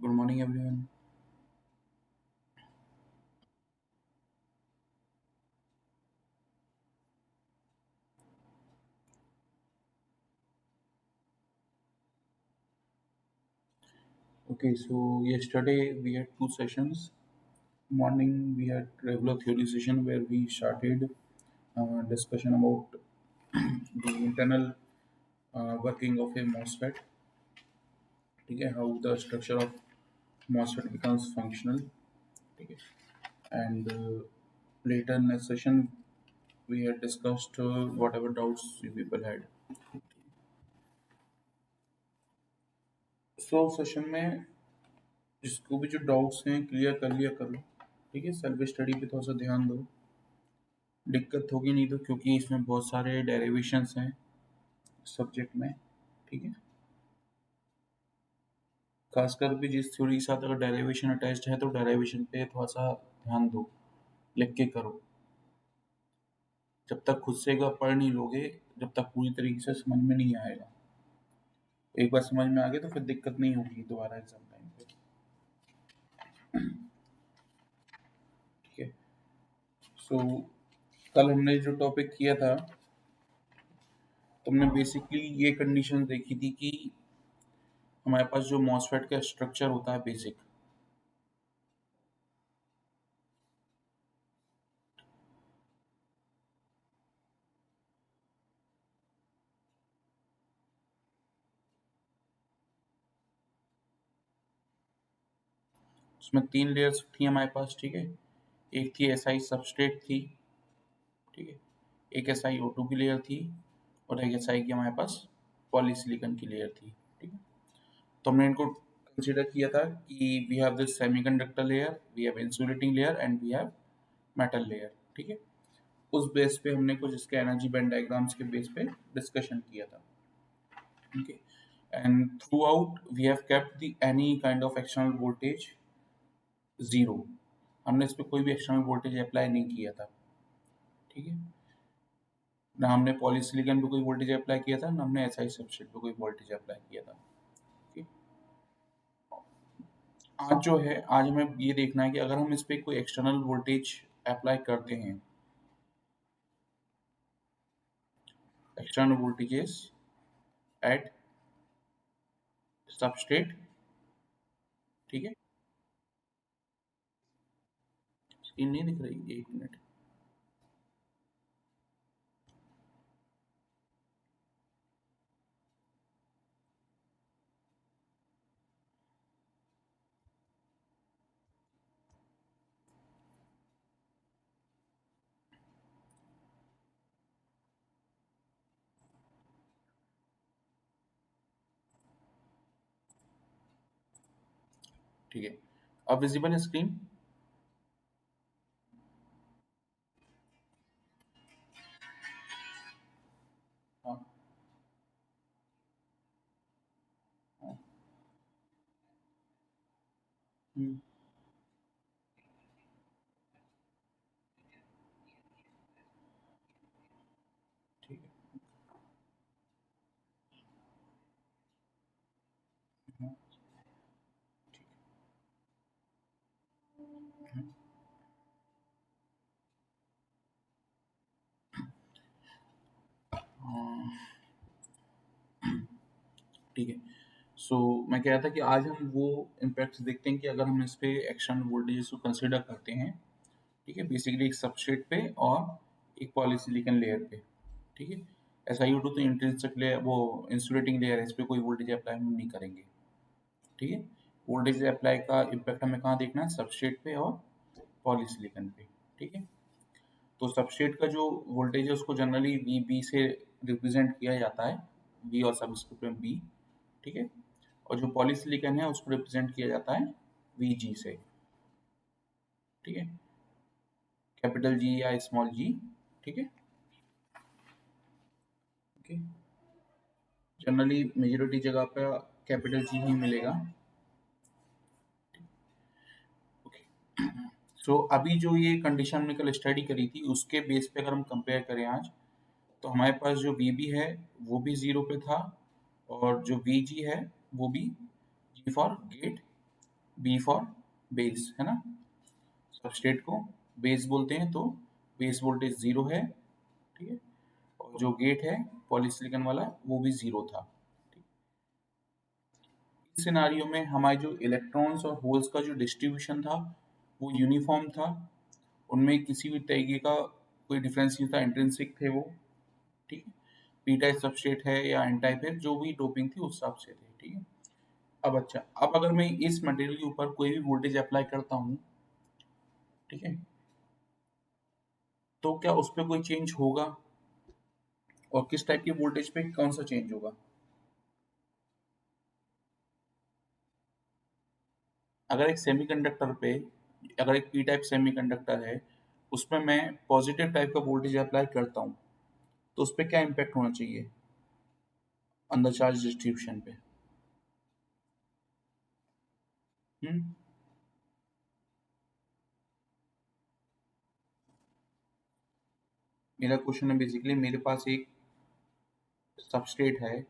Good morning, everyone. Okay, so yesterday we had two sessions. Morning we had regular theory session where we started discussion about the internal working of a MOSFET. Okay, how the structure of MOSFET becomes functional. Okay, and later in the session we had discussed whatever doubts you people had. So session में जिसको भी जो doubts हैं clear कर लिया करो। ठीक है, सेल्फ स्टडी पे थोड़ा सा ध्यान दो। दिक्कत होगी नहीं तो, क्योंकि इसमें बहुत सारे डेरिवेशंस हैं सब्जेक्ट में। ठीक है, खासकर भी जिस थ्योरी के साथ अगर डेरिवेशन अटैच्ड है तो डेरिवेशन पे थोड़ा सा ध्यान दो, लिख के करो। जब तक खुद से अगर पढ़ नहीं लोगे, जब तक पूरी तरीके से समझ में नहीं आएगा। एक बार समझ में आ गया तो फिर दिक्कत नहीं होगी दोबारा एग्जाम टाइम पे। ठीक है, सो कल हमने जो टॉपिक किया था, तुमने बेसिकली ये कंडीशन देखी थी कि हमारे पास जो मॉसफेट का स्ट्रक्चर होता है बेसिक, उसमें तीन लेयर्स थी हमारे पास। ठीक है, एक थी एसआई सबस्ट्रेट थी। ठीक है, एक एसआई O2 की लेयर थी और एक एसआई की हमारे पास पॉलीसिलिकॉन की लेयर थी। ठीक है, तो हमने इनको कंसीडर किया था कि we have this semiconductor layer, we have insulating layer and we have metal layer. ठीक है, उस बेस पे हमने कुछ इसके एनर्जी बैंड डायग्राम्स के बेस पे डिस्कशन किया था। Okay, and throughout we have kept the any kind of external voltage zero. हमने इस पे कोई भी एक्सटर्नल वोल्टेज अप्लाई नहीं किया था। ठीक है, ना हमने पॉलीसिलिकॉन पे कोई वोल्टेज अप्लाई किया था, ना हमने एसआई सबस्ट्रेट पे कोई वोल्टेज अप्लाई किया था। ठीक है? आज जो है, आज हमें ये देखना है कि अगर हम इस पे कोई एक्सटर्नल वोल्टेज अप्लाई करते हैं, एक्सटर्नल वोल्टेजेस एट सबस्ट्रेट। ठीक है, स्क्रीन नहीं दिख रही, एक मिनट। ठीक है, अब विजिबल है स्क्रीन? हाँ, हाँ, हम्म, ठीक है, हाँ, हाँ, हाँ, ठीक है। सो मैं कह रहा था कि आज हम वो इम्पैक्ट्स देखते हैं कि अगर हम इस पे एक्सटर्नल वोल्टेजेस को कंसिडर करते हैं। ठीक है, बेसिकली एक सबस्ट्रेट पे और एक पॉलीसिलिकॉन लेयर पे। ठीक है, SiO2 तो इंट्रिंसिक लेयर, वो इंसुलेटिंग लेयर है, इस पे कोई वोल्टेज अप्लाई हम नहीं करेंगे। ठीक है, वोल्टेज अप्लाई का इम्पैक्ट हमें कहाँ देखना है? सबस्ट्रेट पे और पॉलीसिलिकॉन पे। ठीक है, तो सबस्ट्रेट का जो वोल्टेज है उसको जनरली VB से रिप्रेजेंट किया जाता है, V और सबस्क्रिप्ट में B। ठीक है, और जो पॉलीसिलिकॉन है उसको रिप्रेजेंट किया जाता है VG से। ठीक है, कैपिटल G या स्मॉल g। ठीक है, ओके, जनरली मेजोरिटी जगह पे कैपिटल जी ही मिलेगा। ओके, सो अभी जो ये कंडीशन हमने कल स्टडी करी थी उसके बेस पे अगर हम कंपेयर करें आज, तो हमारे पास जो VB है वो भी जीरो पे था, और जो VG है वो भी, G for gate, B for base, है ना। सबस्ट्रेट को बेस बोलते हैं, तो बेस वोल्टेज 0 है, ठीक है। और जो गेट है पॉलीसिलिकॉन वाला वो भी 0 था। इस सिनारियो में हमारे जो इलेक्ट्रॉन्स और होल्स का जो डिस्ट्रीब्यूशन था वो यूनिफॉर्म था, उनमें किसी भी तरीके का कोई डिफरेंस नहीं था, इंट्रिंसिक थे वो, ठीक है। पी टाइप सबस्ट्रेट है या एन टाइप है, जो भी डोपिंग थी उस हिसाब से थे, ठीक है। अब अच्छा, अब अगर मैं इस मटेरियल के ऊपर कोई भी वोल्टेज अप्लाई करता हूँ, ठीक है, तो क्या उस पर कोई चेंज होगा, और किस टाइप के वोल्टेज पे कौन सा चेंज होगा। अगर एक सेमीकंडक्टर पे, अगर एक पी टाइप सेमीकंडक्टर है, उसमें मैं पॉजिटिव टाइप का वोल्टेज अप्लाई करता हूँ, तो उस पर क्या इम्पैक्ट होना चाहिए अंदर चार्ज डिस्ट्रीब्यूशन पे। हम्म। मेरा क्वेश्चन है बेसिकली, मेरे पास एक सबस्ट्रेट है,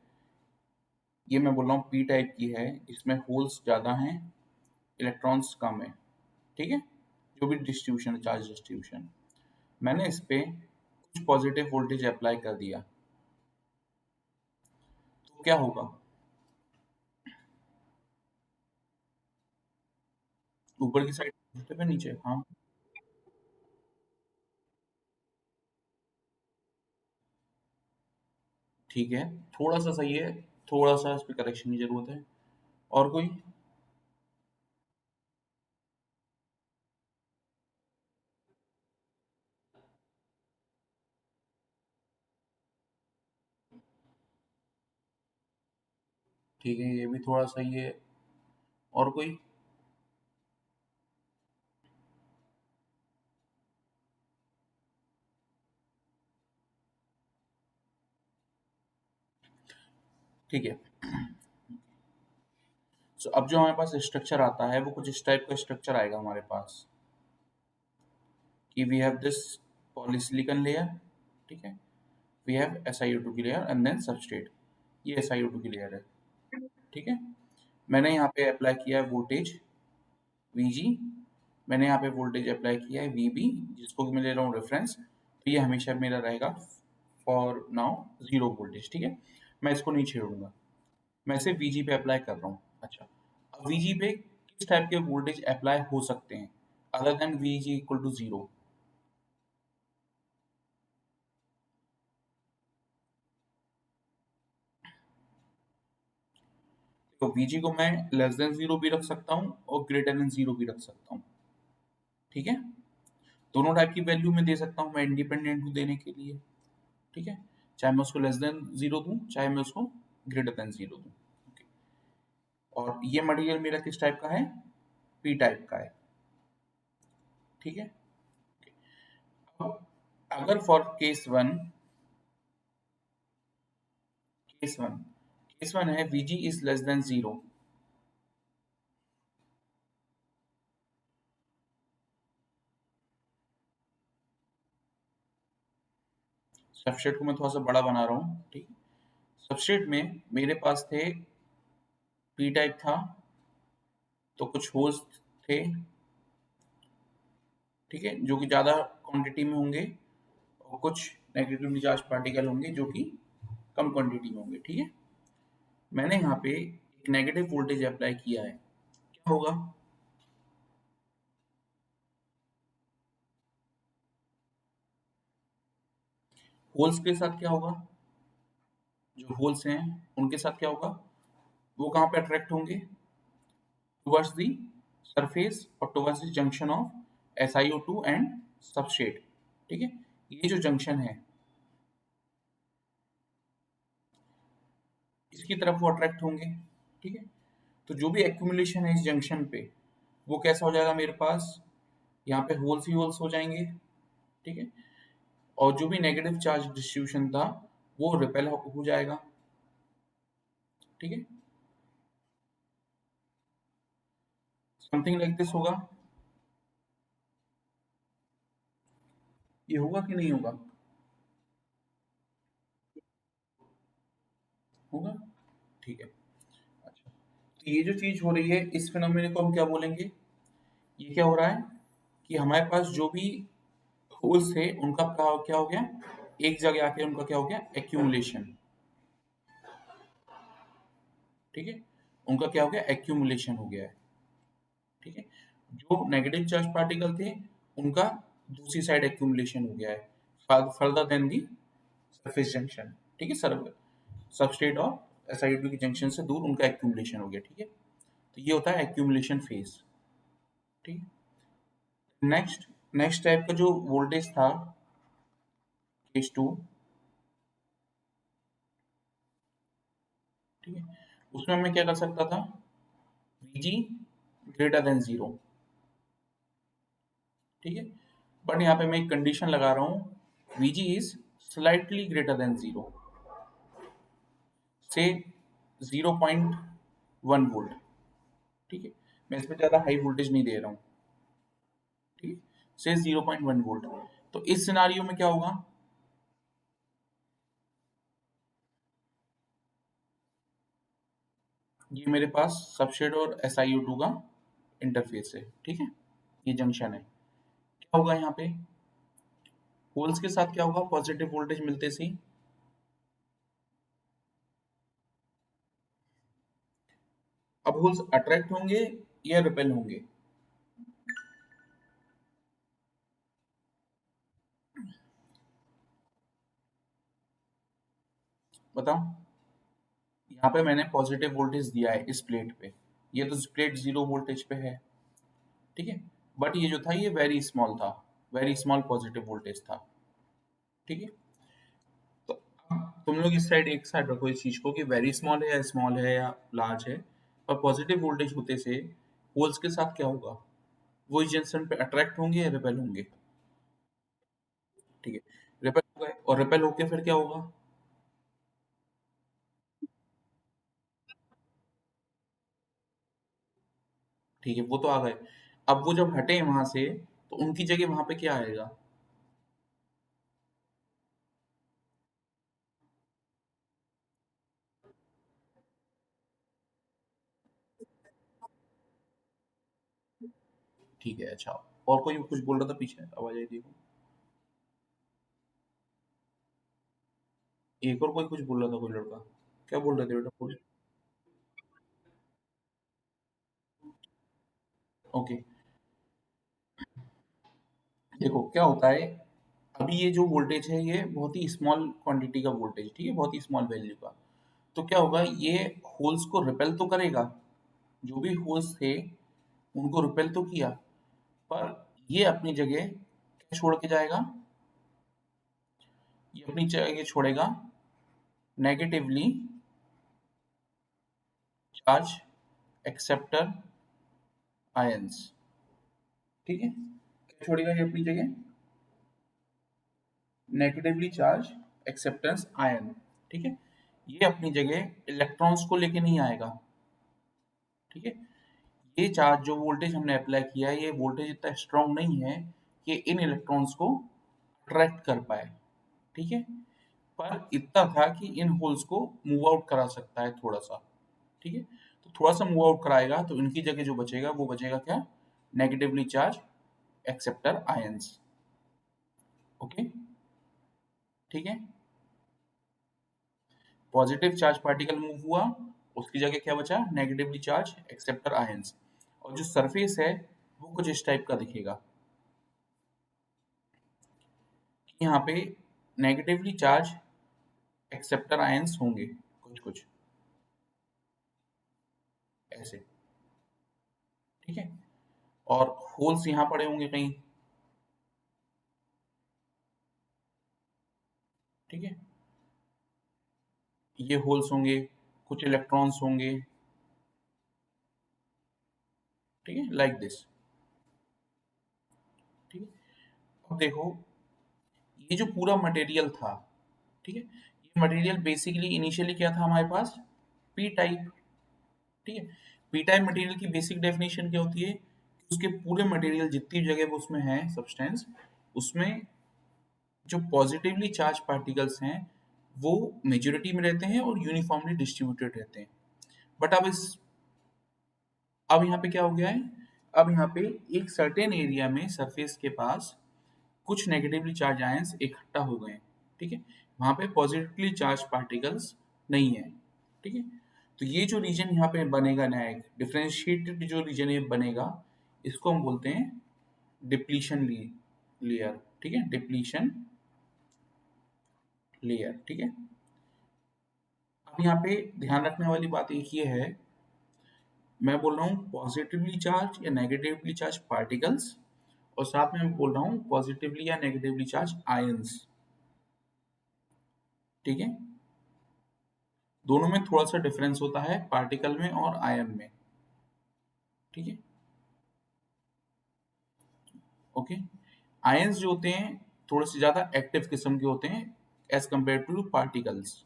ये मैं बोल रहा हूँ पी टाइप की है, इसमें होल्स ज़्यादा हैं, इलेक्ट्रॉन्स कम है, ठीक है। जो भी डिस्ट्रीब्यूशन है, चार्ज डिस्ट्रीब्यूशन, मैंने इस पे कुछ पॉजिटिव वोल्टेज अप्लाई कर दिया, तो क्या होगा। ऊपर की साइड पॉजिटिव है, नीचे, हाँ। ठीक है, थोड़ा सा सही है, थोड़ा सा इस पे करेक्शन की जरूरत है। और कोई। ठीक है, ये भी थोड़ा सही है। और कोई। ठीक है। So, अब जो हमारे पास स्ट्रक्चर आता है वो कुछ इस टाइप का स्ट्रक्चर आएगा हमारे पास, कि we have this polysilicon layer, ठीक है, वी हैव SiO2 की लेयर एंड देन सबस्ट्रेट, ये SiO2 की लेयर है, ठीक है। मैंने यहाँ पे अप्लाई किया है वोल्टेज Vg, मैंने यहाँ पे वोल्टेज अप्लाई किया है Vb, जिसको कि मैं ले रहा हूँ रेफरेंस, तो ये हमेशा मेरा रहेगा फॉर नाउ 0 वोल्टेज, ठीक है। मैं इसको नहीं छेड़ूंगा, मैं सिर्फ Vg पे अप्लाई कर रहा हूँ। अच्छा, अब Vg पे किस टाइप के वोल्टेज अप्लाई हो सकते हैं other than Vg equal to 0। तो Vg को मैं लेस देन 0 भी रख सकता हूँ और ग्रेटर देन 0 भी रख सकता हूँ, ठीक है। दोनों टाइप की वैल्यू में दे सकता हूँ, मैं इंडिपेंडेंट हूँ देने के लिए, ठीक है। चाहे मैं उसको लेस देन 0 दूँ, चाहे मैं उसको ग्रेटर देन 0 दूँ। और ये मटेरियल मेरा किस टाइप का है, पी टाइप का है, ठीक है। अब अगर फॉर केस वन है Vg is less then 0, substrate को मैं थोड़ा सा बड़ा बना रहा हूँ, ठीक। सबस्ट्रेट में मेरे पास थे, पी टाइप था, तो कुछ होल्स थे, ठीक है, जो कि ज़्यादा क्वांटिटी में होंगे, और कुछ नेगेटिवली चार्ज पार्टिकल होंगे जो कि कम क्वांटिटी में होंगे, ठीक है। मैंने यहाँ पे एक नेगेटिव वोल्टेज अप्लाई किया है, क्या होगा। होल्स के साथ क्या होगा, जो होल्स हैं उनके साथ क्या होगा, वो कहाँ पे अट्रैक्ट होंगे, टुवर्ड्स द सरफेस और towards the junction of SiO2 and substrate, ठीक है। ये जो जंक्शन है इसकी तरफ वो अट्रैक्ट होंगे, ठीक है। तो जो भी एक्यूमुलेशन है इस जंक्शन पे, वो कैसा हो जाएगा मेरे पास, यहाँ पे होल्स ही होल्स हो जाएंगे, ठीक है। और जो भी नेगेटिव चार्ज डिस्ट्रीब्यूशन था वो रिपेल हो जाएगा, ठीक है। समथिंग लाइक दिस होगा। ये होगा कि नहीं होगा, होगा, ठीक है। अच्छा, ये जो चीज हो रही है इस फिनोमेना को हम क्या बोलेंगे? ये क्या हो रहा है कि हमारे पास जो भी होल्स थे उनका क्या हो गया, एक जगह आके उनका क्या हो गया, एक्यूमुलेशन। ठीक है, उनका क्या हो गया, एक्यूमुलेशन हो गया है। ठीक है, जो नेगेटिव चार्ज पार्टिकल थे उनका दूसरी साइड एक्यूमुलेशन हो गया है further than the surface junction. ठीक है सर, सबस्ट्रेट और SiO2 की जंक्शन से दूर उनका एक्यूमुलेशन हो गया। ठीक है, तो ये होता है एक्यूमुलेशन फेज। ठीक है, नेक्स्ट नेक्स्ट टाइप का जो वोल्टेज था केस 2। ठीक है, उसमें मैं क्या कर सकता था, Vg ग्रेटर देन जीरो। ठीक है, बट यहाँ पे मैं एक कंडीशन लगा रहा हूँ, Vg is slightly greater than zero, से 0.1 वोल्ट। ठीक है, मैं इसमें ज्यादा हाई वोल्टेज नहीं दे रहा हूँ। ठीक है, से 0.1 वोल्ट। तो इस सिनारियो में क्या होगा, ये मेरे पास सबस्ट्रेट और SiO2 का इंटरफेस है। ठीक है, ये जंक्शन है। क्या होगा यहाँ पे, होल्स के साथ क्या होगा, पॉजिटिव वोल्टेज मिलते से ही अब होल्स अट्रैक्ट होंगे या रिपेल होंगे? बताओ। यहाँ पे मैंने पॉजिटिव वोल्टेज दिया है इस प्लेट पे, ये तो प्लेट 0 वोल्टेज पे है। ठीक है, बट ये जो था ये वेरी स्मॉल था, वेरी स्मॉल पॉजिटिव वोल्टेज था। ठीक है, तो अब तुम लोग इस साइड एक साइड रखो इस चीज को कि वेरी स्मॉल है या लार्ज है, और पॉजिटिव वोल्टेज होते से होल्स के साथ क्या होगा, वो इस जंक्शन पे अट्रैक्ट होंगे या रिपेल होंगे? ठीक है, रिपेल हो गए, और रिपेल होके फिर क्या होगा? ठीक है, वो तो आ गए। अब वो जब हटे वहां से तो उनकी जगह वहां पे क्या आएगा? ठीक है, अच्छा। और कोई कुछ बोल रहा था, पीछे आवाज आई देखो। एक और कोई कुछ बोल रहा था, कोई लड़का। क्या बोल रहे थे बेटा, बोल। ओके, देखो क्या होता है, अभी ये जो वोल्टेज है ये बहुत ही स्मॉल क्वांटिटी का वोल्टेज, ठीक है, बहुत ही स्मॉल वैल्यू का। तो क्या होगा, ये होल्स को रिपेल तो करेगा, जो भी होल्स थे उनको रिपेल तो किया, पर ये अपनी जगह क्या छोड़ के जाएगा, ये अपनी जगह छोड़ेगा नेगेटिवली चार्ज एक्सेप्टर आयंस। ठीक है, क्या छोड़ेगा ये अपनी जगह, नेगेटिवली चार्ज एक्सेप्टेंस आयन। ठीक है, ये अपनी जगह इलेक्ट्रॉन्स को लेके नहीं आएगा। ठीक है, ये चार्ज जो वोल्टेज हमने अप्लाई किया है, ये वोल्टेज इतना स्ट्रांग नहीं है कि इन इलेक्ट्रॉन्स को अट्रैक्ट कर पाए। ठीक है, पर इतना था कि इन होल्स को मूव आउट करा सकता है थोड़ा सा। ठीक है, तो थोड़ा सा मूव आउट कराएगा तो इनकी जगह जो बचेगा वो बचेगा क्या, negatively charge acceptor ions. Okay, ठीक है, पॉजिटिव चार्ज पार्टिकल मूव हुआ, उसकी जगह क्या बचा, नेगेटिवली चार्ज एक्सेप्टर आयंस। और जो सरफेस है वो कुछ इस टाइप का दिखेगा, यहाँ पे नेगेटिवली चार्ज एक्सेप्टर आयंस होंगे कुछ कुछ ऐसे। ठीक है, और होल्स यहाँ पड़े होंगे कहीं। ठीक है, ये होल्स होंगे, कुछ इलेक्ट्रॉन्स होंगे। ठीक है, लाइक दिस। ठीक है, अब देखो, ये जो पूरा मटेरियल था, ठीक है, ये मटेरियल बेसिकली इनिशियली क्या था हमारे पास, पी टाइप। ठीक है, पी टाइप मटेरियल की बेसिक डेफिनेशन क्या होती है कि उसके पूरे मटेरियल जितनी जगह वो उसमें है सब्सटेंस, उसमें जो पॉजिटिवली चार्ज पार्टिकल्स हैं वो मेजोरिटी में रहते हैं और यूनिफॉर्मली डिस्ट्रीब्यूटेड रहते हैं। बट अब इस अब यहाँ पे क्या हो गया है, अब यहाँ पे एक सर्टेन एरिया में सरफेस के पास कुछ नेगेटिवली चार्ज आयंस इकट्ठा हो गए हैं, ठीक है, वहां पे पॉजिटिवली चार्ज पार्टिकल्स नहीं है, ठीक है। तो ये जो रीजन यहाँ पे बनेगा ना, एक डिफरेंशिएटेड जो रीजन ये बनेगा, इसको हम बोलते हैं डिप्लीशन लेयर, ठीक है, डिप्लीशन लेयर, ठीक है। अब यहाँ पे ध्यान रखने वाली बात एक ये है, मैं बोल रहा हूँ पॉजिटिवली चार्ज या नेगेटिवली चार्ज पार्टिकल्स, और साथ में मैं बोल रहा हूँ पॉजिटिवली या नेगेटिवली चार्ज आयंस, ठीक है। दोनों में थोड़ा सा डिफरेंस होता है, पार्टिकल में और आयन में, ठीक है, ओके। आयंस जो होते हैं थोड़े से ज्यादा एक्टिव किस्म के होते हैं एज कम्पेयर टू पार्टिकल्स,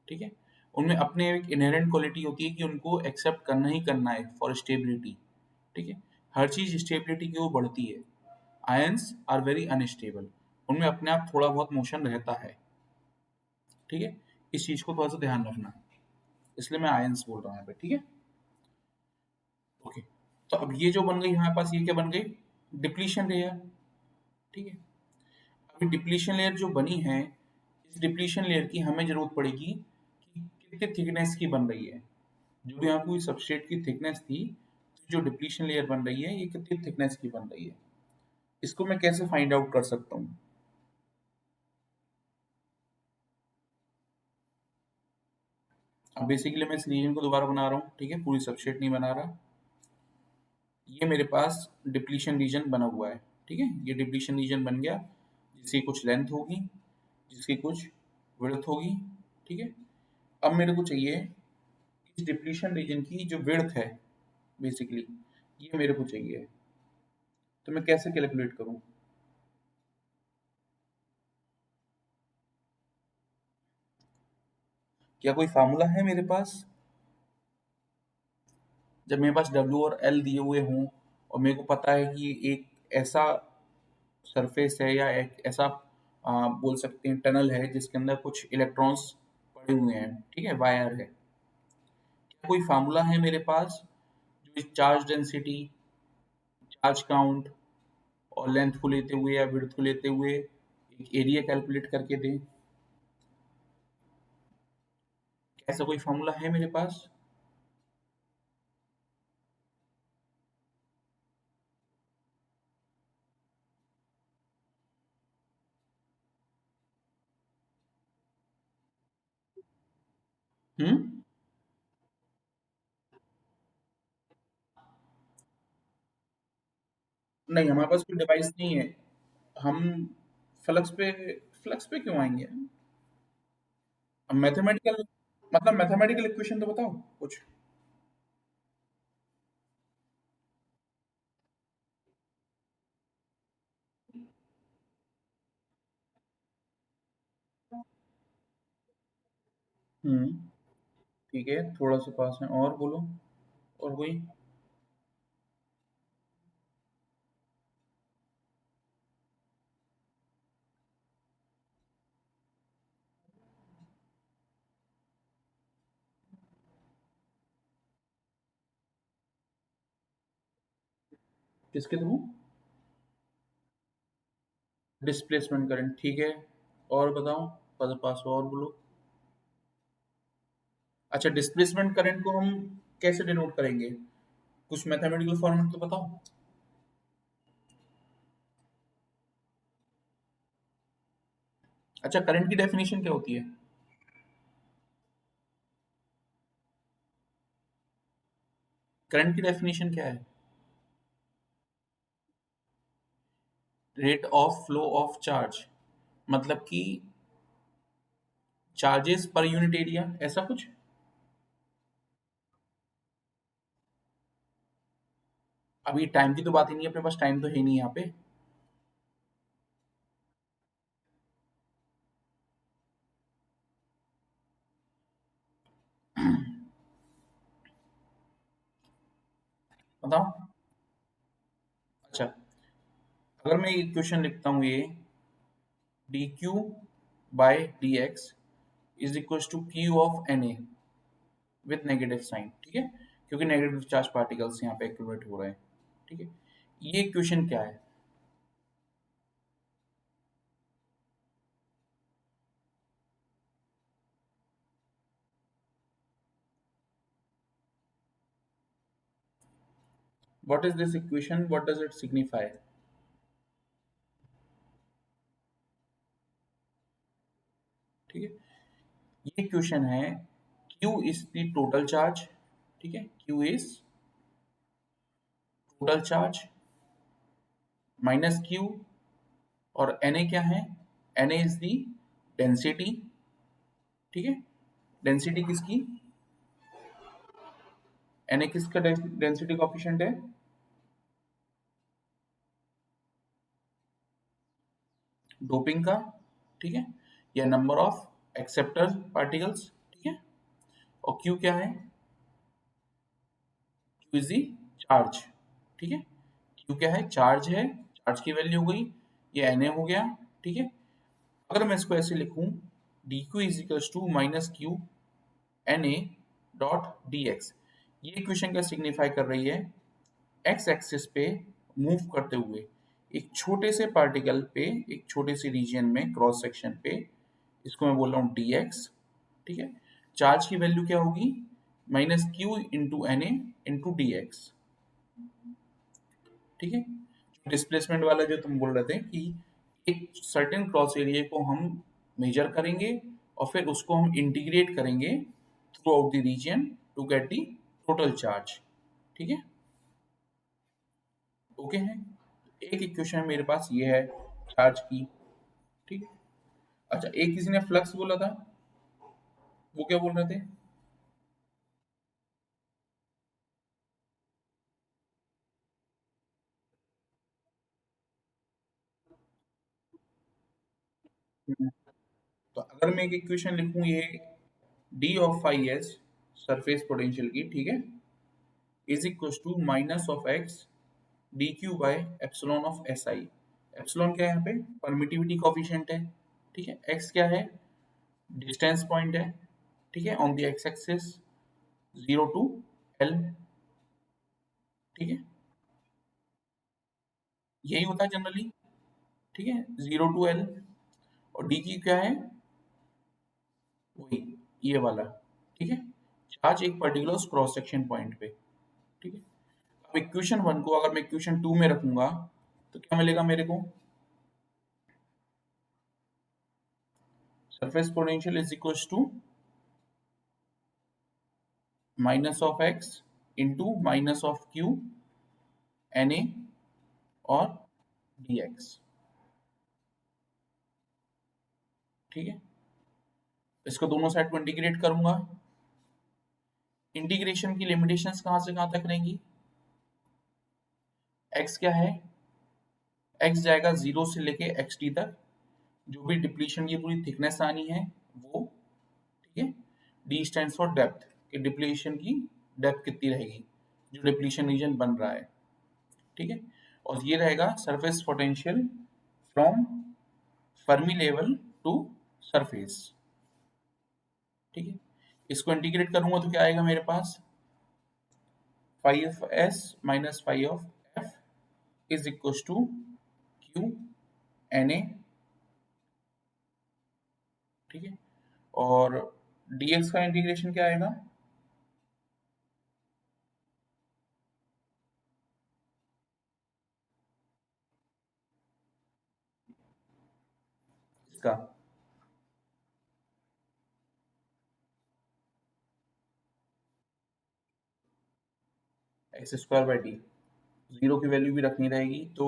ठीक है। उनमें अपने एक इनहेरेंट क्वालिटी होती है कि उनको एक्सेप्ट करना ही करना है फॉर स्टेबिलिटी, ठीक है। हर चीज स्टेबिलिटी की ओर बढ़ती है, आयंस आर वेरी अनस्टेबल, उनमें अपने आप थोड़ा बहुत मोशन रहता है, ठीक है। इस चीज को थोड़ा सा ध्यान रखना, इसलिए मैं आयंस बोल रहा हूँ यहाँ पे, ठीक है, ओके। तो अब ये जो बन गई हमारे पास, ये क्या बन गई, डिप्लीशन लेयर, ठीक है। अभी डिप्लीशन लेयर जो बनी है, इस डिप्लीशन लेयर की हमें जरूरत पड़ेगी कि कितने थिकनेस की बन रही है, जो भी यहाँ कोई सबस्ट्रेट की थिकनेस थी, तो जो डिप्लीशन लेयर बन रही है ये कितनी थिकनेस की बन रही है, इसको मैं कैसे फाइंड आउट कर सकता हूँ। अब बेसिकली मैं इस रीजन को दोबारा बना रहा हूँ, ठीक है, पूरी सबस्ट्रेट नहीं बना रहा। ये मेरे पास डिप्लीशन रीजन बना हुआ है, ठीक है, ये डिप्लीशन रीजन बन गया, जिसकी कुछ लेंथ होगी, जिसकी कुछ विड्थ होगी, ठीक है। अब मेरे को चाहिए इस डिप्लीशन रीजन की जो विड्थ है, बेसिकली ये मेरे को चाहिए, तो मैं कैसे कैलकुलेट करूं। क्या कोई फार्मूला है मेरे पास, जब मेरे पास W और L दिए हुए हों और मेरे को पता है कि ये एक ऐसा सरफेस है या एक ऐसा बोल सकते हैं टनल है जिसके अंदर कुछ इलेक्ट्रॉन्स पड़े हुए हैं, ठीक है, वायर है, क्या कोई फार्मूला है मेरे पास जो चार्ज डेंसिटी, चार्ज काउंट और लेंथ को लेते हुए या विड्थ को लेते हुए एक एरिया कैलकुलेट करके दे, ऐसा कोई फार्मूला है मेरे पास। हम्म, नहीं हमारे पास कोई डिवाइस नहीं है, हम फ्लक्स पे, फ्लक्स पे क्यों आएंगे, मैथमेटिकल, मतलब मैथमेटिकल इक्वेशन तो बताओ कुछ। हम्म, ठीक है, थोड़ा सा पास है, और बोलो, और कोई। किसके थ्रू, डिस्प्लेसमेंट करंट, ठीक है, और बताओ, पास और बोलो। अच्छा, डिस्प्लेसमेंट करंट को हम कैसे डिनोट करेंगे, कुछ मैथमेटिकल फॉर्मूला तो बताओ। अच्छा, करंट की डेफिनेशन क्या होती है, करंट की डेफिनेशन क्या है, rate of flow of charge, मतलब कि चार्जेस पर यूनिट एरिया, ऐसा कुछ। अभी टाइम की तो बात ही नहीं है अपने पास, टाइम तो है नहीं यहाँ पे। बताओ। अच्छा, अगर मैं इक्वेशन लिखता हूँ ये, D Q by D X is equal to Q of N A with negative sign, ठीक है। क्योंकि नेगेटिव चार्ज पार्टिकल्स यहाँ पे एक्यूमुलेट हो रहे हैं। ठीक है, ये इक्वेशन क्या है? What is this equation, what does it signify? ठीक है, ये क्वेश्चन है Q is the total charge. ठीक है, Q is total charge minus Q, और Na क्या है? Na is the density. ठीक है, डेंसिटी किसकी? Na किसका डेंसिटी कोएफिशिएंट है? डोपिंग का। ठीक है, या नंबर ऑफ एक्सेप्टर पार्टिकल्स। ठीक है, और Q क्या है? Q is the charge. ठीक है, Q क्या है? चार्ज है, चार्ज की वैल्यू हो गई, ये Na हो गया। ठीक है, अगर मैं इसको ऐसे लिखूं, dq is equals to minus Q Na dot dx, ये इक्वेशन क्या सिग्निफाई कर रही है? एक्स एक्सिस पे मूव करते हुए एक छोटे से पार्टिकल पे, एक छोटे से रीजन में क्रॉस सेक्शन पे, इसको मैं बोल रहा हूँ dx। ठीक है, चार्ज की वैल्यू क्या होगी? Minus Q into N A into D x. ठीक है, डिस्प्लेसमेंट वाला जो तुम बोल रहे थे कि एक सर्टेन क्रॉस एरिया को हम मेजर करेंगे और फिर उसको हम इंटीग्रेट करेंगे throughout the region to get the total charge. ठीक है, ओके है। एक इक्वेशन मेरे पास ये है चार्ज की। ठीक है, अच्छा, एक किसी ने फ्लक्स बोला था, वो क्या बोल रहे थे? तो अगर मैं एक इक्वेशन लिखूं, ये D of phi S surface potential की, ठीक है, is equal to minus of X D Q by epsilon of S I. Epsilon क्या है यहाँ पे? परमिटिविटी कोफिशिएंट है। ठीक है, एक्स क्या है? डिस्टेंस पॉइंट है। ठीक है, on the x axis, 0 to L। ठीक है, यही होता है जनरली। ठीक है, 0 to L। और डी क्यू क्या है? वही, ये वाला। ठीक है, चार्ज एक पर्टिकुलर क्रॉस सेक्शन पॉइंट पे। ठीक है, अब इक्वेशन वन को अगर मैं इक्वेशन टू में रखूंगा तो क्या मिलेगा मेरे को? Surface potential is equal to minus of X into minus of Q N A और डी एक्स। ठीक है, इसको दोनों साइड को इंटीग्रेट करूंगा। इंटीग्रेशन की लिमिटेशंस कहां से कहां तक रहेंगी? एक्स क्या है? एक्स जाएगा 0 से लेके एक्स टी तक, जो भी डिप्लीशन की पूरी थिकनेस आनी है वो। ठीक है, डी स्टैंड्स फॉर डेप्थ, कि डिप्लीशन की डेप्थ कितनी रहेगी, जो डिप्लीशन रीजन बन रहा है। ठीक है, और ये रहेगा surface potential from Fermi level to surface. ठीक है, इसको इंटीग्रेट करूंगा तो क्या आएगा मेरे पास? Phi of s minus phi of f is equal to q N A. ठीक है, और dx का इंटीग्रेशन क्या आएगा? इसका x square by d, zero की वैल्यू भी रखनी रहेगी तो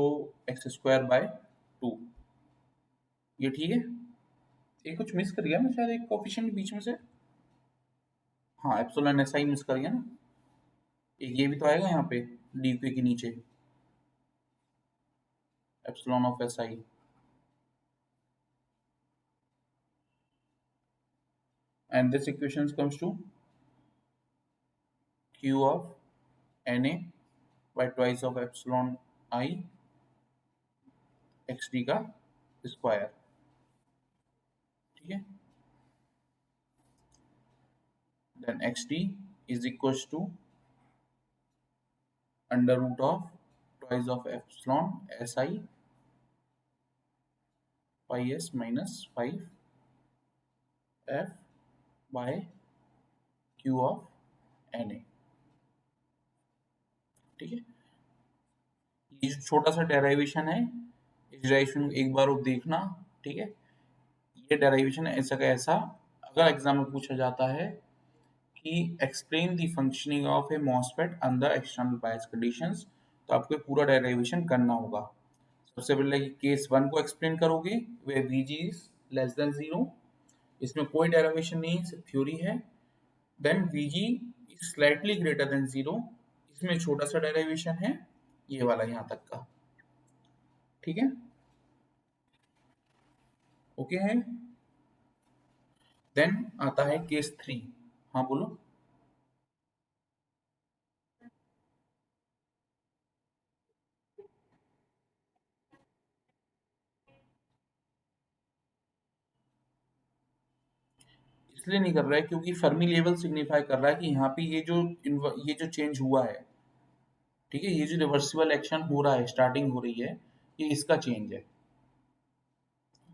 एक्स स्क्वायर बाय 2। ये ठीक है, ये कुछ मिस कर गया मैं शायद, एक कोफिशिएंट बीच में से। हाँ, एप्सिलॉन एस आई मिस कर गया ना। एक ये भी तो आएगा यहाँ पे डी के नीचे, epsilon of S I. And this equation comes to Q of N A by twice of epsilon I X D का स्क्वायर। ठीक है, then X D is equal to under root of twice of epsilon S I pi S minus 5 F by Q of N ए। ठीक है, ये जो छोटा सा derivation है, इस डेरिवेशन को एक बार और देखना। ठीक है, ये डेरिवेशन ऐसा का ऐसा अगर एग्जाम में पूछा जाता है कि explain the functioning of A MOSFET under external bias conditions, तो आपको पूरा डेरिवेशन करना होगा। सबसे पहले केस वन को एक्सप्लेन करोगे, where VG is less than zero, इसमें कोई डेरिवेशन नहीं है, सिर्फ थ्योरी है। Then VG is slightly greater than zero, इसमें छोटा सा डेरिवेशन है, ये वाला यहाँ तक का। ठीक है, ओके है। देन आता है केस थ्री। हाँ बोलो। इसलिए नहीं कर रहा है क्योंकि फर्मी लेवल सिग्निफाई कर रहा है कि यहाँ पे ये जो चेंज हुआ है, ठीक है, ये जो रिवर्सिबल एक्शन हो रहा है, स्टार्टिंग हो रही है, ये इसका चेंज है।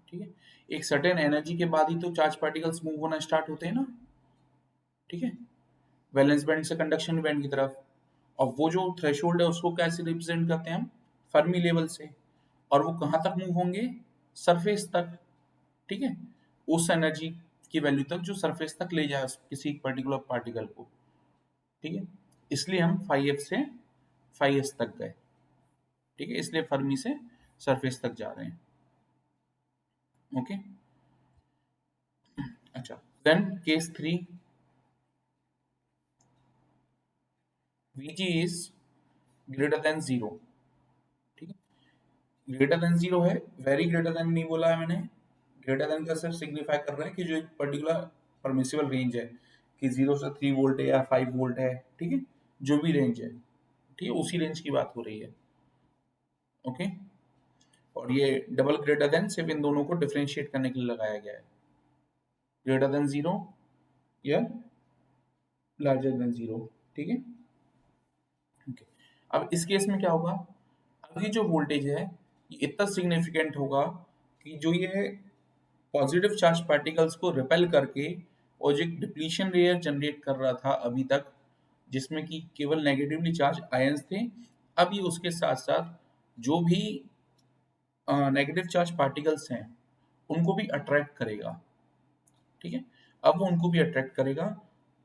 ठीक है, एक सर्टेन एनर्जी के बाद ही तो चार्ज पार्टिकल्स मूव होना स्टार्ट होते हैं ना। ठीक है, वैलेंस बैंड से कंडक्शन बैंड की तरफ। और वो जो थ्रेशोल्ड है उसको कैसे रिप्रेजेंट करते हैं हम? फर्मी लेवल से। और वो कहाँ तक मूव होंगे? सरफेस तक। ठीक है, उस एनर्जी की वैल्यू तक जो सरफेस तक ले जाए किसी पर्टिकुलर पार्टिकल को। ठीक है, इसलिए हम 5f से 5s तक गए। ठीक है, इसलिए फर्मी से सरफेस तक जा रहे हैं। ओके, अच्छा। Then case three, Vg is greater than zero. ठीक है, ग्रेटर देन जीरो है, वेरी ग्रेटर देन नहीं बोला है मैंने। ग्रेटर देन का सिर्फ सिग्निफाई कर रहा है कि जो एक पर्टिकुलर परमिसिबल रेंज है, कि 0 से 3 वोल्ट है या 5 वोल्ट है। ठीक है, जो भी रेंज है, ठीक है, उसी रेंज की बात हो रही है। ओके, और ये डबल ग्रेटर देन सिर्फ इन दोनों को डिफरेंशिएट करने के लिए लगाया गया है, ग्रेटर देन जीरो या लार्जर देन जीरो। ठीक है, ओके। अब इस केस में क्या होगा? अब ये जो वोल्टेज है, ये इतना सिग्निफिकेंट होगा कि जो ये पॉजिटिव चार्ज पार्टिकल्स को रिपेल करके और जो डिप्लीशन लेयर जनरेट कर रहा था अभी तक, जिसमें कि केवल नेगेटिवली चार्ज आयंस थे, अब ये उसके साथ साथ जो भी नेगेटिव चार्ज पार्टिकल्स हैं उनको भी अट्रैक्ट करेगा। ठीक है, अब वो उनको भी अट्रैक्ट करेगा,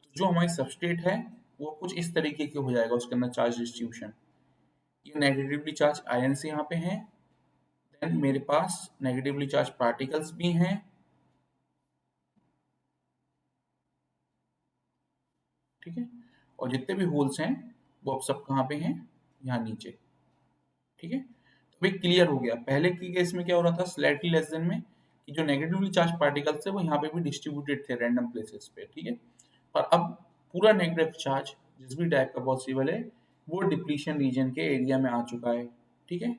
तो जो हमारी सबस्ट्रेट है वो कुछ इस तरीके के हो जाएगा, उसके अंदर चार्ज डिस्ट्रीब्यूशन। ये नेगेटिवली चार्ज आयंस यहाँ पे हैं, देन मेरे पास नेगेटिवली चार्ज पार्टिकल्स भी हैं। ठीक है, और जितने भी होल्स हैं वो अब सब कहाँ पे हैं? यहाँ नीचे। ठीक है, तो भाई क्लियर हो गया। पहले की केस में क्या हो रहा था, स्लाइटली लेस देन में, कि जो नेगेटिवली चार्ज पार्टिकल्स थे वो यहाँ पे भी डिस्ट्रीब्यूटेड थे रैंडम प्लेसेस पे। ठीक है, पर अब पूरा नेगेटिव चार्ज जिस भी टाइप का पॉसिबल है वो डिप्लीशन रीजन के एरिया में आ चुका है। ठीक है,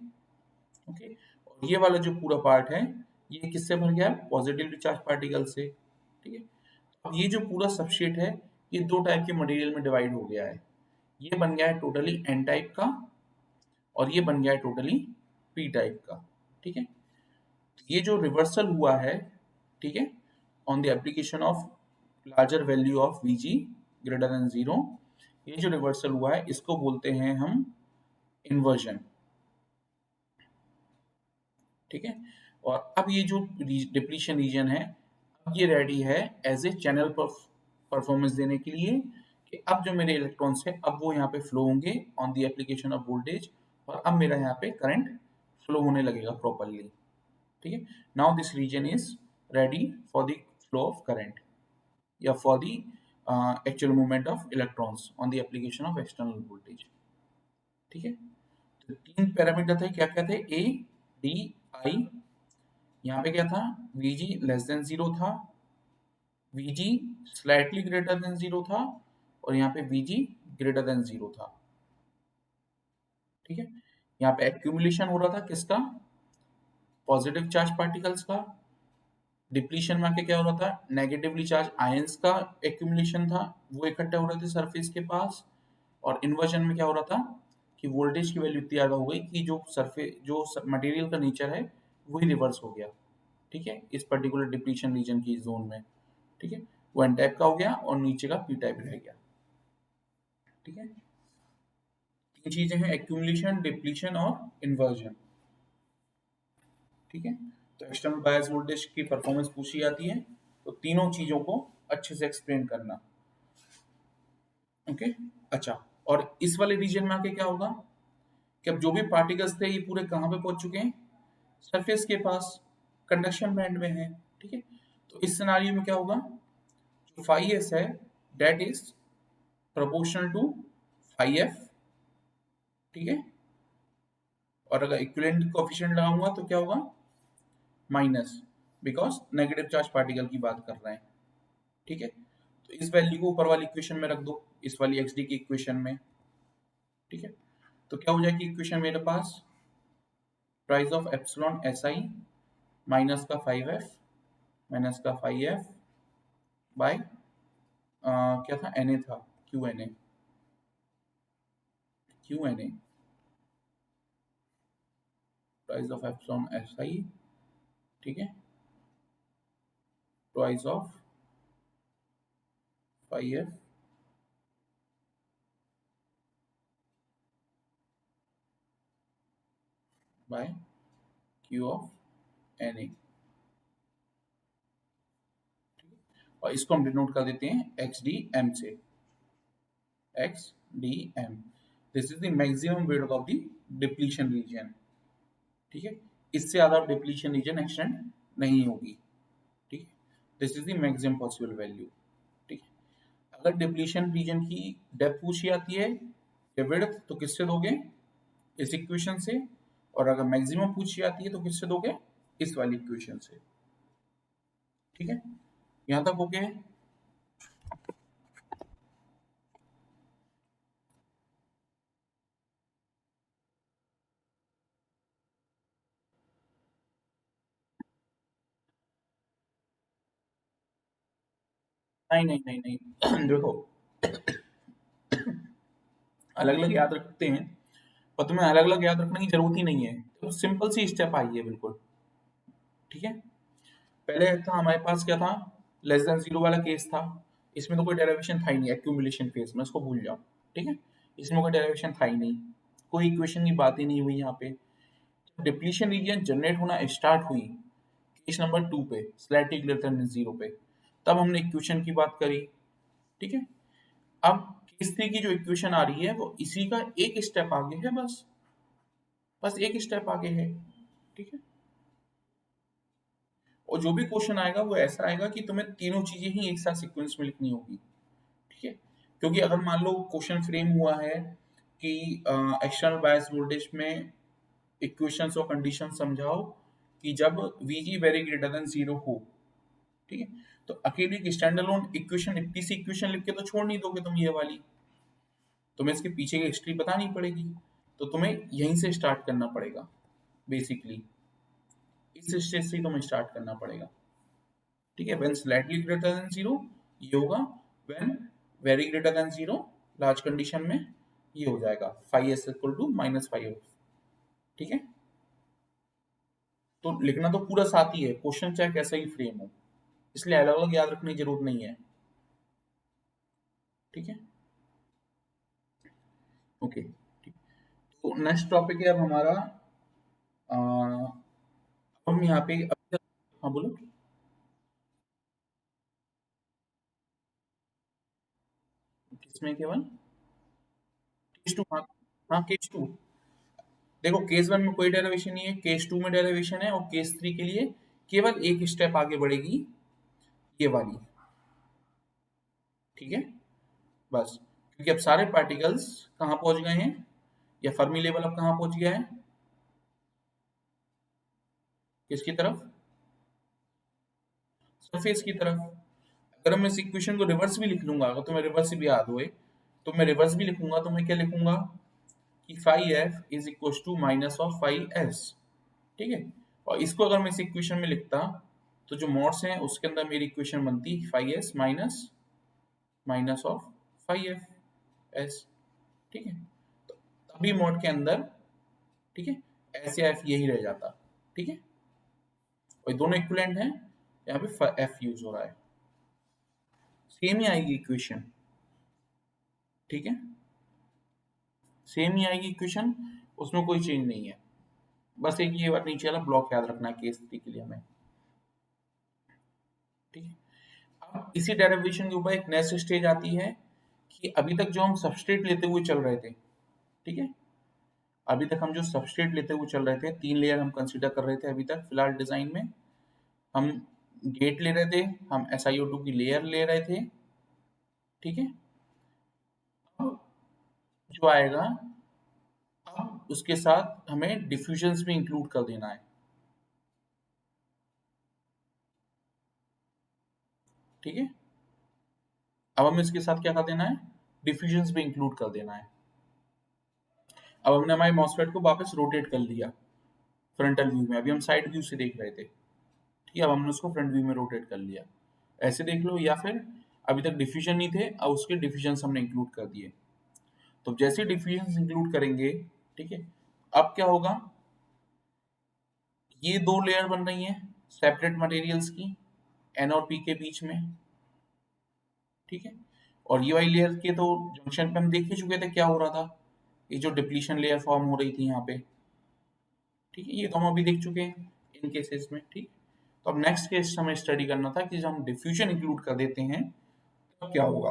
ओके। और ये वाला जो पूरा पार्ट है, ये किससे भर गया है? पॉजिटिवली चार्ज पार्टिकल से। ठीक है, अब ये जो पूरा सबस्ट्रेट है, ये दो टाइप के मटेरियल में डिवाइड हो गया है। ये बन गया है टोटली एन टाइप का, और ये बन गया है टोटली पी टाइप का। ठीक है, ये जो रिवर्सल हुआ है, ठीक है, on the application of larger value of Vg greater than zero, ये जो रिवर्सल हुआ है इसको बोलते हैं हम इन्वर्जन। ठीक है, और अब ये जो डिप्लीशन रीजन है, अब ये रेडी है एज ए चैनल परफॉर्मेंस देने के लिए, कि अब जो मेरे इलेक्ट्रॉन्स है अब वो यहाँ पे फ्लो होंगे on the application of voltage, और अब मेरा यहाँ पे करंट फ्लो होने लगेगा प्रॉपरली। ठीक है, now this region is ready for the flow of current या for the actual movement of electrons on the application of external voltage. ठीक है, तो तीन पैरामीटर थे, क्या क्या थे? A, D, I. यहाँ पे क्या था? Vg लेस देन जीरो था, Vg slightly greater than zero था, और यहाँ पे Vg ग्रेटर देन जीरो था। ठीक है, यहाँ पे एक्यूमुलेशन हो रहा था किसका? पॉजिटिव चार्ज पार्टिकल्स का। डिप्लीशन में आके क्या हो रहा था? नेगेटिवली चार्ज आयंस का एक्यूमुलेशन था, वो इकट्ठे हो रहे थे सरफेस के पास। और इन्वर्जन में क्या हो रहा था कि वोल्टेज की वैल्यू इतनी ज़्यादा हो गई कि जो मटेरियल का नेचर है वही रिवर्स हो गया, ठीक है, इस पर्टिकुलर डिप्लीशन रीजन की जोन में, ठीक है, वो एन टाइप का हो गया और नीचे का पी टाइप रह गया, ठीक है। तीन चीजें हैं, एक्यूमुलेशन, डिप्लीशन और इन्वर्जन, ठीक है। तो एक्सटर्नल बायस वोल्टेज की परफॉर्मेंस पूछी जाती है, तो तीनों चीजों को अच्छे से एक्सप्लेन करना, ओके। अच्छा, और इस वाले रीजन में आके क्या होगा कि अब जो भी पार्टिकल्स थे ये पूरे कहाँ पे पहुंच चुके हैं, सरफेस के पास, कंडक्शन बैंड में है, ठीक है। तो इस सिनारियो में क्या होगा, जो फाई एस है that is proportional to phi F, ठीक है। और अगर इक्विवेलेंट कोएफिशिएंट लगाऊंगा तो क्या होगा, minus, because negative charge particle की बात कर रहे हैं, ठीक है। तो इस वैल्यू को ऊपर वाली इक्वेशन में रख दो, इस वाली एक्स डी की इक्वेशन में, ठीक है। तो क्या हो जाएगी इक्वेशन मेरे पास, price of epsilon S i minus का 5f माइनस का 5f बाय क्या था, एन ए था, Q N A, Q N A, price of epsilon S I, ठीक है, price of 5f by Q of N ए, और इसको हम डिनोट कर देते हैं एक्स डी एम से, X D M, this is the maximum width of the depletion region, ठीक है। इससे ज्यादा डिप्लीशन रीजन एक्सटेंड नहीं होगी, ठीक है, this is the maximum possible value, ठीक है। अगर डिप्लीशन रीजन की डेप्थ पूछी जाती है या विड्थ तो किससे दोगे, इस इक्वेशन से, और अगर मैक्सिमम पूछी जाती है तो किससे दोगे, इस वाली इक्वेशन से, ठीक है। यहां तक हो गया है। नहीं नहीं नहीं नहीं देखो, अलग अलग याद रखते हैं, पर तुम्हें अलग अलग याद रखने की जरूरत ही नहीं है, तो सिंपल सी स्टेप आई है बिल्कुल, ठीक है। पहले था हमारे पास क्या था, लेस देन जीरो वाला केस था, इसमें तो कोई डेरिवेशन था ही नहीं, एक्यूमुलेशन फेज में, इसको भूल जाओ, ठीक है। इसमें कोई डेरिवेशन था ही नहीं, कोई इक्वेशन की बात ही नहीं हुई यहाँ पे। डिप्लीशन रीजन जनरेट होना स्टार्ट हुई केस नंबर 2 पे, स्लाइटली ग्रेटर देन जीरो पे, तब हमने इक्वेशन की बात करी, ठीक है। अब केस 3 की जो इक्वेशन आ रही है वो इसी का एक स्टेप आगे है, बस बस एक स्टेप आगे है, ठीक है। और जो भी क्वेश्चन आएगा वो ऐसा आएगा कि तुम्हें तीनों चीजें ही एक साथ सीक्वेंस में लिखनी होगी, ठीक है। क्योंकि अगर मान लो क्वेश्चन फ्रेम हुआ है कि एक्सटर्नल बायस वोल्टेज में इक्वेशंस और कंडीशन समझाओ कि जब Vg very greater than zero हो, ठीक है, तो अकेली एक स्टैंड अलोन इक्वेशन, इतनी सी इक्वेशन लिख के तो छोड़ नहीं दोगे तुम ये वाली, तुम्हें इसके पीछे की हिस्ट्री बतानी पड़ेगी, तो तुम्हें यहीं से स्टार्ट करना पड़ेगा, बेसिकली इस स्टेज से ही तुम्हें स्टार्ट करना पड़ेगा, ठीक है। When slightly greater than zero ये होगा, when very greater than zero large condition में ये हो जाएगा 5s इक्वल टू माइनस 5, ठीक है। तो लिखना तो पूरा साथ ही है, क्वेश्चन चाहे कैसा ही फ्रेम हो, इसलिए अलग अलग याद रखने की जरूरत नहीं है, ठीक है, ओके। तो नेक्स्ट टॉपिक है अब हमारा, हम यहाँ पे हाँ बोलो, किसमें केवल केस टू, हाँ हाँ केस टू, देखो केस वन में कोई डेरिवेशन नहीं है, केस टू में डेरिवेशन है, और केस थ्री के लिए केवल एक स्टेप आगे बढ़ेगी ये वाली, ठीक है, बस। क्योंकि अब सारे पार्टिकल्स कहाँ पहुंच गए हैं, या फर्मी लेवल अब कहाँ पहुंच गया है, किसकी तरफ, सरफेस की तरफ। अगर मैं इस इक्वेशन को रिवर्स भी लिख लूंगा, अगर तुम्हें रिवर्स भी याद होए, तो मैं रिवर्स भी लिखूंगा तो मैं क्या लिखूंगा कि phi F is equal to minus of phi S, ठीक है। और इसको अगर मैं इस इक्वेशन में लिखता, तो जो मॉड्स हैं उसके अंदर मेरी इक्वेशन बनती phi S minus minus of phi F S, ठीक है। तो अब भी मोड के अंदर, ठीक है, एस या एफ यही रह जाता, ठीक है, और दोनों इक्विवेलेंट हैं, यहाँ पे एफ यूज हो रहा है, सेम ही आएगी इक्वेशन, ठीक है, सेम ही आएगी इक्वेशन, उसमें कोई चेंज नहीं है, बस एक ये बात नीचे वाला ब्लॉक याद रखना है केस थ्री के लिए हमें, ठीक है। अब इसी डेरिवेशन के ऊपर एक नेक्स्ट स्टेज आती है कि अभी तक जो हम सबस्ट्रेट लेते हुए चल रहे थे, ठीक है, अभी तक हम जो सबस्ट्रेट लेते हुए चल रहे थे, 3 लेयर हम कंसीडर कर रहे थे अभी तक फिलहाल डिजाइन में, हम गेट ले रहे थे, हम SiO2 की लेयर ले रहे थे, ठीक है, अब जो आएगा, अब उसके साथ हमें डिफ्यूजन्स भी इंक्लूड कर देना है, ठीक है, अब हमें इसके साथ क्या कर देना है, डिफ्यूजन्स भी इंक्लूड कर देना है। अब हमने हमारे मॉसफेट को वापस रोटेट कर लिया फ्रंटल व्यू में, अभी हम साइड व्यू से देख रहे थे, ठीक है, अब हमने उसको फ्रंट व्यू में रोटेट कर लिया, ऐसे देख लो, या फिर अभी तक डिफ्यूजन नहीं थे, अब उसके डिफ्यूजन हमने इंक्लूड कर दिए, तो जैसे डिफ्यूजन इंक्लूड करेंगे, ठीक है, अब क्या होगा, ये दो लेयर बन रही हैं सेपरेट मटेरियल्स की एन और पी के बीच में, ठीक है, और ये वाली लेयर के तो जंक्शन पे हम देख ही चुके थे क्या हो रहा था, ये जो डिप्लीशन लेयर फॉर्म हो रही थी यहाँ पे, ठीक है, ये तो हम अभी देख चुके हैं इन केसेस में, ठीक, तो अब नेक्स्ट केस हमें स्टडी करना था कि जब हम डिफ्यूजन इंक्लूड कर देते हैं तब क्या होगा,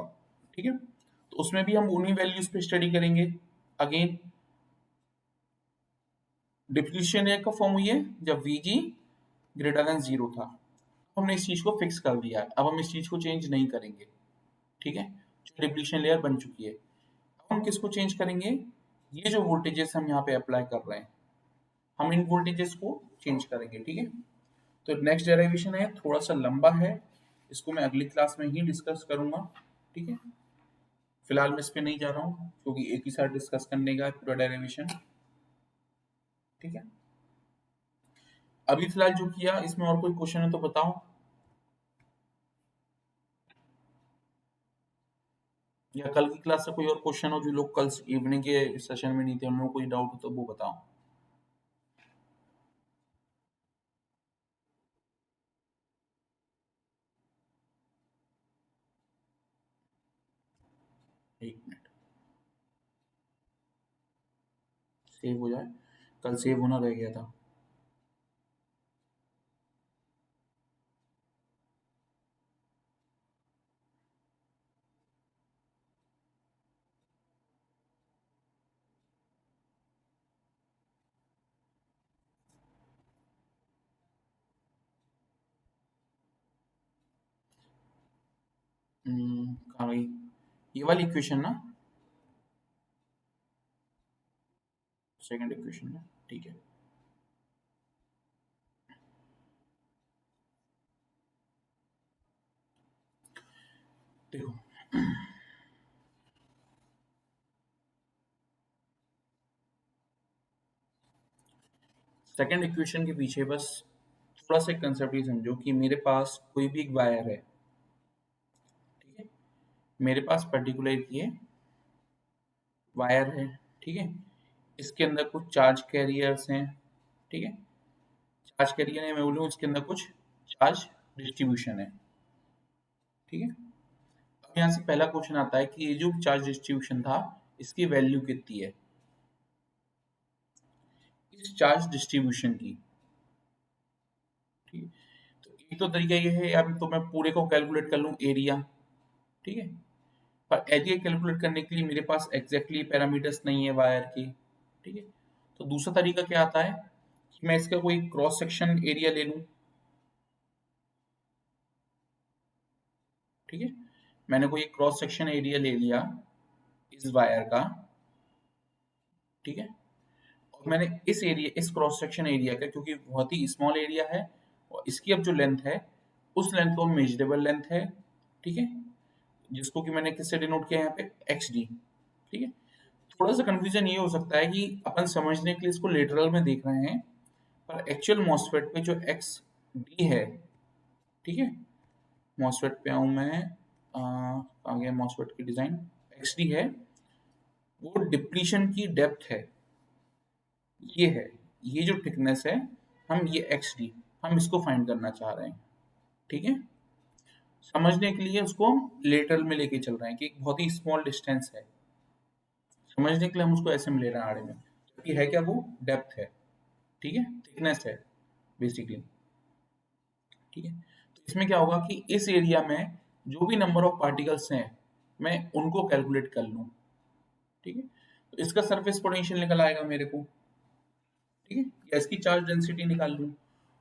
ठीक है, तो उसमें भी हम उन्हीं वैल्यूज पे स्टडी करेंगे, अगेन डिप्लीशन लेयर कब फॉर्म हुई है, जब Vg ग्रेटर देन 0 था, हमने इस चीज को फिक्स कर दिया है, अब हम इस चीज को चेंज नहीं करेंगे, ठीक है, जो डिप्लीशन लेयर बन चुकी है, अब हम किसको चेंज करेंगे, ये जो वोल्टेजेस हम यहाँ पे अप्लाई कर रहे हैं, हम इन वोल्टेजेस को चेंज करेंगे, ठीक है, तो नेक्स्ट डेरिवेशन है, थोड़ा सा लंबा है, इसको मैं अगली क्लास में ही डिस्कस करूंगा, ठीक है, फिलहाल मैं इस पे नहीं जा रहा हूँ क्योंकि एक ही साथ डिस्कस करने का है पूरा डेरिवेशन, ठीक है, अभी फिलहाल जो किया इसमें और कोई क्वेश्चन है तो बताओ, या कल की क्लास से कोई और क्वेश्चन हो जो लोग कल इवनिंग के सेशन में नहीं थे, उन लोगों को कोई डाउट हो तो वो बताओ। एक मिनट, सेव हो जाए, कल सेव होना रह गया था। कहाँ गई, ये वाली इक्वेशन ना, सेकंड इक्वेशन ना, ठीक है, देखो, सेकंड इक्वेशन के पीछे बस थोड़ा सा कंसेप्ट ये समझो कि मेरे पास कोई भी एक वायर है, ठीक है, मेरे पास पर्टिकुलर ये वायर है, ठीक है, इसके अंदर कुछ चार्ज कैरियर्स हैं, ठीक है, चार्ज कैरियर है, मैं बोलूँ इसके अंदर कुछ चार्ज डिस्ट्रीब्यूशन है, ठीक है, अब यहाँ से पहला क्वेश्चन आता है कि ये जो चार्ज डिस्ट्रीब्यूशन था इसकी वैल्यू कितनी है, इस चार्ज डिस्ट्रीब्यूशन की, ठीक है, तो एक तो तरीका ये है यार, तो मैं पूरे को कैलकुलेट कर लूँ एरिया, ठीक है, पर एरिया कैलकुलेट करने के लिए मेरे पास एग्जैक्टली पैरामीटर्स नहीं है वायर की, ठीक है, तो दूसरा तरीका क्या आता है कि मैं इसका कोई क्रॉस सेक्शन एरिया ले लूँ, ठीक है, मैंने कोई क्रॉस सेक्शन एरिया ले लिया इस वायर का, ठीक है, और मैंने इस एरिया, इस क्रॉस सेक्शन एरिया का, क्योंकि बहुत ही स्मॉल एरिया है और इसकी अब जो लेंथ है उस लेंथ को मेजरेबल लेंथ है, ठीक है, जिसको कि मैंने किससे डिनोट किया है यहाँ पे, एक्स डी, ठीक है, थोड़ा सा कंफ्यूजन ये हो सकता है कि अपन समझने के लिए इसको लेटरल में देख रहे हैं, पर एक्चुअल मॉसफेट पे जो एक्स डी है, ठीक है, मॉसफेट पे आऊँ मैं, आ गया मॉसफेट की डिजाइन, एक्स डी है वो डिप्लीशन की डेप्थ है, ये है, ये जो थिकनेस है, हम ये एक्स डी, हम इसको फाइंड करना चाह रहे हैं। ठीक है, समझने के लिए उसको हम लेटरल में लेके चल रहे हैं कि एक बहुत ही स्मॉल डिस्टेंस है, समझने के लिए हम उसको ऐसे में ले रहे हैं आड़े में, कि है क्या, वो डेप्थ है। ठीक है, थिकनेस है बेसिकली। ठीक है, तो इसमें क्या होगा कि इस एरिया में जो भी नंबर ऑफ पार्टिकल्स हैं, मैं उनको कैलकुलेट कर लूं। ठीक है, तो इसका सरफेस पोटेंशियल निकल आएगा मेरे को। ठीक है, या इसकी चार्ज डेंसिटी निकाल लूं,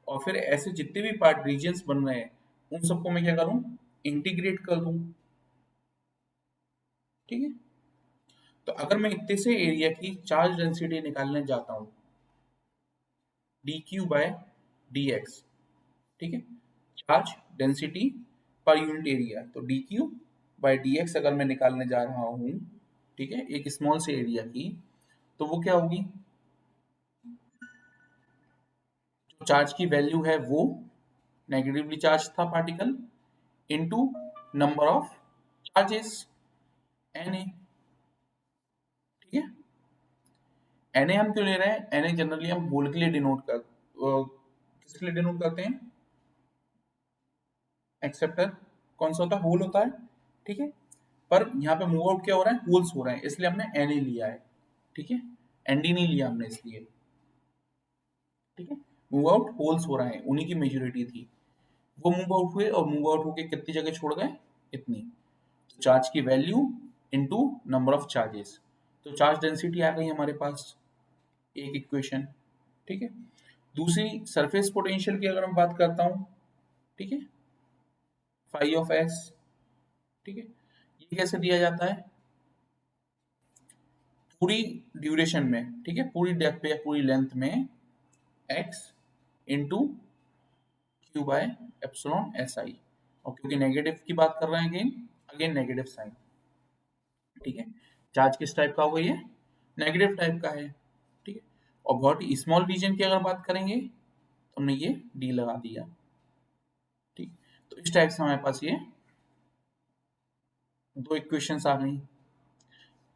और फिर ऐसे जितने भी पार्ट रीजन्स बन रहे हैं उन सबको मैं क्या करूं, इंटीग्रेट कर दूं। ठीक है, तो अगर मैं इतने से एरिया की चार्ज डेंसिटी निकालने जाता हूं, d Q by d x. ठीक है, charge density per unit area, तो d Q by d x अगर मैं निकालने जा रहा हूं, ठीक है, एक स्मॉल से एरिया की, तो वो क्या होगी, जो चार्ज की वैल्यू है वो नेगेटिवली चार्ज था particle, into number of charges, N ए। ठीक है, एन ए हम क्यों ले रहे हैं, एन ए जनरली हम होल के लिए डिनोट कर किसके लिए डिनोट करते हैं, एक्सेप्टर कौन सा होता है, होल होता है। ठीक है, पर यहाँ पे मूव आउट क्या हो रहा है, होल्स हो रहे हैं, इसलिए हमने एन ए लिया है। ठीक है, एनडी नहीं लिया हमने इसलिए। ठीक है, मूव आउट होल्स हो रहे हैं, उन्हीं की मेजोरिटी थी, वो मूव आउट हुए और मूव आउट होके कितनी जगह छोड़ गए, इतनी। तो चार्ज की value into number of charges, तो चार्ज डेंसिटी आ गई हमारे पास, एक इक्वेशन। ठीक है, दूसरी सरफेस पोटेंशियल की अगर मैं बात करता हूं, ठीक है, फाई ऑफ एक्स। ठीक है, ये कैसे दिया जाता है, पूरी ड्यूरेशन में, ठीक है, पूरी डेप्थ पे या पूरी लेंथ में x into Q by epsilon S I, और क्योंकि नेगेटिव की बात कर रहे हैं, अगेन अगेन नेगेटिव साइन। ठीक है, चार्ज किस टाइप का होगा, ये नेगेटिव टाइप का है। ठीक है, और बहुत ही स्मॉल रीजन की अगर बात करेंगे तो हमने ये डी लगा दिया। ठीक, तो इस टाइप से हमारे पास ये दो इक्वेशंस आ गई।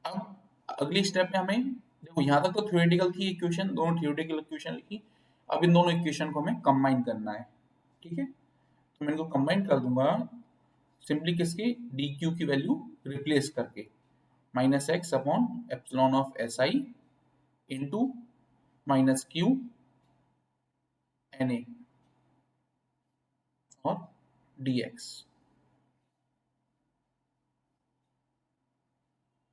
अब अगली स्टेप में हमें, देखो यहाँ तक तो थ्योरेटिकल थी इक्वेशन, दोनों थ्योरेटिकल इक्वेशन लिखी, अब इन दोनों इक्वेशन को हमें कंबाइन करना है। ठीक है, तो मैं इनको कंबाइन कर दूंगा सिंपली किसकी, डी क्यू की वैल्यू रिप्लेस करके, minus x upon epsilon of S i into minus q N A और D x,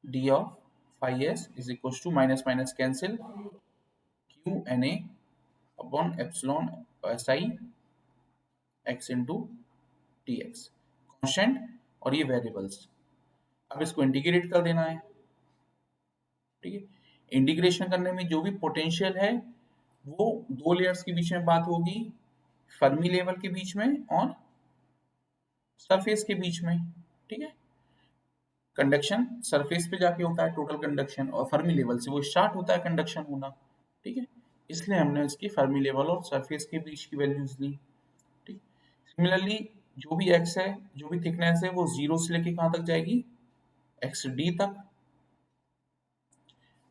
d of five s is equal to minus minus cancel, q N a upon epsilon S i x into D x, constant और ये variables. अब इसको integrate कर देना है। ठीक है, इंटीग्रेशन करने में जो भी पोटेंशियल है वो दो लेयर्स के बीच में बात होगी, फर्मी लेवल के बीच में और सरफेस के बीच में। ठीक है, कंडक्शन सरफेस पे जाके होता है टोटल कंडक्शन, और फर्मी लेवल से वो स्टार्ट होता है कंडक्शन होना। ठीक है, इसलिए हमने इसकी फर्मी लेवल और सरफेस के बीच की वैल्यूज ली। ठीक, सिमिलरली जो भी एक्स है, जो भी थिकनेस है, वो जीरो से लेके कहाँ तक जाएगी, एक्स डी तक।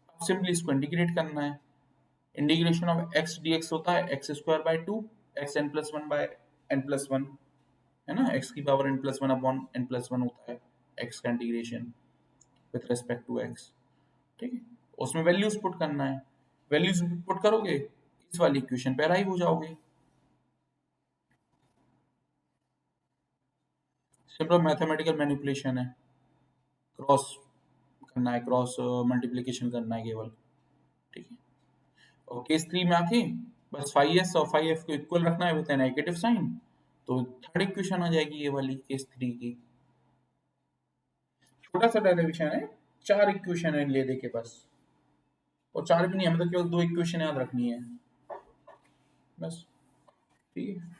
अब सिंपली इसको इंटीग्रेट करना है, integration of X D X होता है X square by two X N plus one by N plus one, है ना, एक्स की power N plus one upon N plus one होता है एक्स का integration with respect to X. ठीक है, उसमें वैल्यूज पुट करना है, वैल्यूज पुट करोगे इस वाली इक्वेशन पे अराइव हो जाओगे। सिंपल मैथमेटिकल मैनिपुलेशन है, क्रॉस करना है, क्रॉस मल्टीप्लिकेशन करना है केवल। ठीक है, और केस थ्री में आके बस फाइव एस और फाइव एफ को इक्वल रखना है विद नेगेटिव साइन, तो थर्ड इक्वेशन आ जाएगी ये वाली केस थ्री की। छोटा सा डेरिवेशन है, चार इक्वेशन है ले दे के बस, और चार भी नहीं, हमें तो केवल दो इक्वेशन याद रखनी है बस। ठीक है,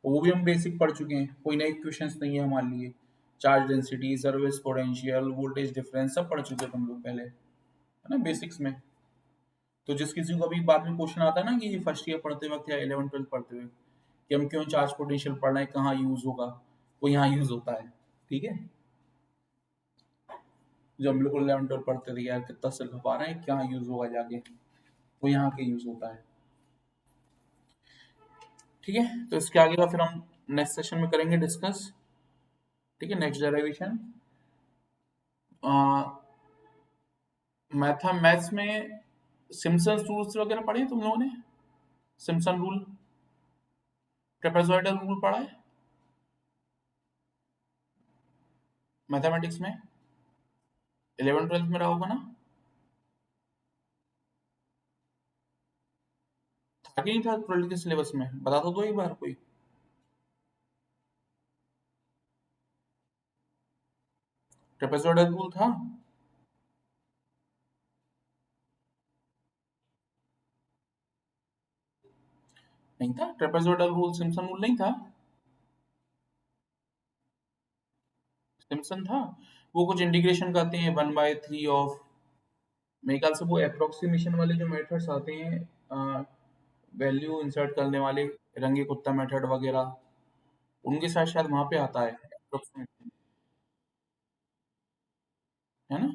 वो भी हम बेसिक पढ़ चुके हैं, कोई नई इक्वेशंस नहीं है हमारे लिए। Charge density, service potential, voltage difference सब पढ़ चुके थे हम लोग पहले, है ना, बेसिक्स में। तो जिस किसी को अभी बाद में क्वेश्चन आता है ना कि फर्स्ट ईयर पढ़ते वक्त या 11 12 पढ़ते हुए कि हम क्यों चार्ज पोटेंशियल पढ़ रहे हैं, कहाँ यूज होगा, वो यहाँ यूज होता है। ठीक है, जो हम बिल्कुल 11 12 पढ़ते थे यार, कितना सिर खपा रहे हैं, क्या यूज होगा जाके, वो यहाँ के यूज होता है। ठीक है, तो इसके आगे का फिर हम नेक्स्ट सेशन में करेंगे डिस्कस। ठीक है, नेक्स्ट डेरिवेशन। मैथ्स में सिम्पसन रूल्स वगैरह पढ़े हैं तुम लोगों ने? सिम्पसन रूल, ट्रेपेजॉइडल रूल पढ़ा है मैथमेटिक्स में? 11 12 में रहा होगा ना? था कि नहीं था 12 के सिलेबस में, बता दो एक बार कोई। ट्रेपेजॉइडल रूल था? नहीं था ट्रेपेजॉइडल रूल, सिम्पसन रूल नहीं था? सिम्पसन था। वो कुछ इंटीग्रेशन करते हैं 1/3 ऑफ, मेरे ख्याल से वो अप्रोक्सीमेशन वाले जो मेथड्स आते हैं, वैल्यू इंसर्ट करने वाले, रंगे कुत्ता मेथड वगैरह, उनके साथ शायद वहां पे आता है approximation, है ना?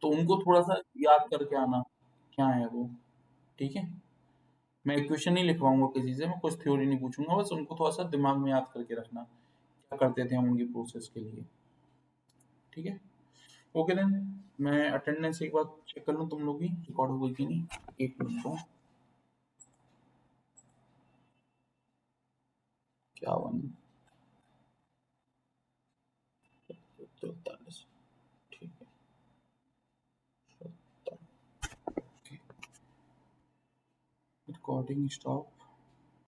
तो उनको थोड़ा सा याद करके आना, क्या है वो। ठीक है, मैं इक्वेशन नहीं लिखवाऊंगा किसी से, मैं कुछ थ्योरी नहीं पूछूंगा, बस उनको थोड़ा सा दिमाग में याद करके रखना, क्या करते थे हम उनकी प्रोसेस के लिए। ठीक है, ओके देन। मैं अटेंडेंस एक बार चेक कर लूँ तुम लोग की रिकॉर्ड हो गई कि नहीं, एक मिनट को। 51, 43, ठीक है, 77, रिकॉर्डिंग स्टॉप।